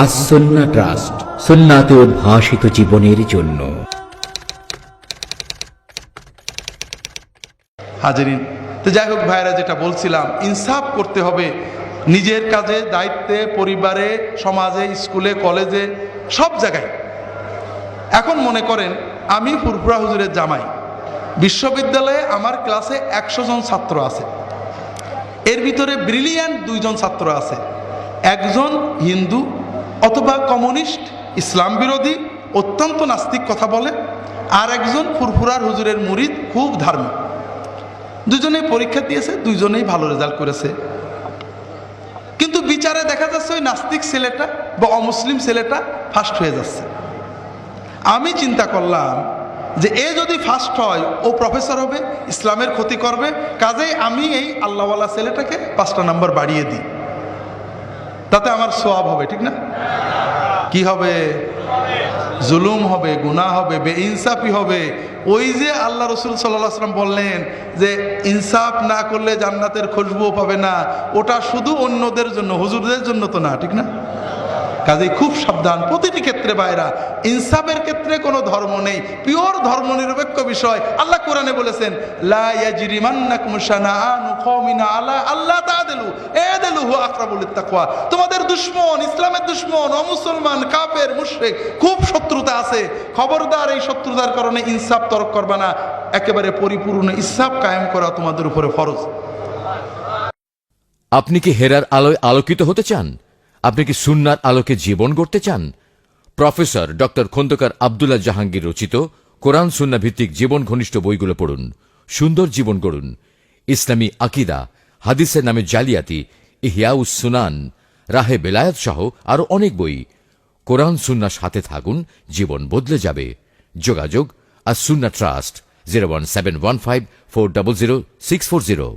আসন্না trust, সুন্নাতে উদ্ভাসিত জীবনের জন্য। হাজিরিন, তো যাই হোক ভাইরা, যেটা বলছিলাম, ইনসাফ করতে হবে নিজের কাজে, দায়িত্বে, পরিবারে, সমাজে, স্কুলে, কলেজে, সব জায়গায়। এখন মনে করেন আমি ফুরফুরা হুজুরের জামাই, বিশ্ববিদ্যালয়ে আমার ক্লাসে 100 জন ছাত্র আছে, এর ভিতরে ব্রিলিয়ান্ট 2 জন ছাত্র আছে, একজন হিন্দু অথবা কমিউনিস্ট, ইসলাম বিরোধী, অত্যন্ত নাস্তিক কথা বলে, আর একজন ফুরফুরার হুজুরের মুরিদ, খুব ধার্মিক। দুজনেই পরীক্ষা দিয়েছে, দুজনেই ভালো রেজাল্ট করেছে, কিন্তু বিচারে দেখা যাচ্ছে ওই নাস্তিক ছেলেটা বা অমুসলিম ছেলেটা ফার্স্ট হয়ে যাচ্ছে। আমি চিন্তা করলাম যে এ যদি ফার্স্ট হয়, ও প্রফেসর হবে, ইসলামের ক্ষতি করবে, কাজেই আমি এই আল্লাহওয়ালা ছেলেটাকে 5টা নাম্বার বাড়িয়ে দিই, তাতে আমার সওয়াব হবে, ঠিক না? কি হবে? জুলুম হবে, গুনাহ হবে, বেইনসাফি হবে। ওই যে আল্লাহ রসুল সাল্লাল্লাহু আলাইহি ওয়াসাল্লাম বললেন যে ইনসাফ না করলে জান্নাতের খুশবুও পাবে না, ওটা শুধু অন্যদের জন্য, হুজুরদের জন্য তো না, ঠিক না? কাজেই খুব সাবধান প্রতিটি ক্ষেত্রে ভাইরা। ইনসাফের ক্ষেত্রে কোনো ধর্ম নেই, পিওর ধর্ম নিরপেক্ষ বিষয়। আল্লাহ কোরআনে বলেছেন, লা ইয়াজরিমান্নাকুম শানাআনু কওমিন আলা আল্লা তা'দিলু ই'দিলু হুয়া আকরাবু লিত-তাকওয়া। তোমাদের দুশমন, ইসলামের দুশমন, অমুসলমান, কাফের, মুশরিক, খুব শত্রুতা আছে, খবরদার এই শত্রুতার কারণে ইনসাফ তরক করবে না। একেবারে পরিপূর্ণ ইনসাফ কায়েম করা তোমাদের উপরে ফরজ। আপনি কি হেরার আলোয় আলোকিত হতে চান? আপনি কি সুন্নার আলোকে জীবন গড়তে চান? প্রফেসর ডক্টর খন্দকার আব্দুল্লাহ জাহাঙ্গীর রচিত কোরআন সুন্না ভিত্তিক জীবন ঘনিষ্ঠ বইগুলো পড়ুন, সুন্দর জীবন গড়ুন। ইসলামী আকিদা, হাদিসের নামে জালিয়াতি, ইহয়াউস সুনান, রাহে বেলায়েত সহ আরো অনেক বই। কোরআন সুন্নার সাথে থাকুন, জীবন বদলে যাবে। যোগাযোগ আস সুন্না ট্রাস্ট 01715400640।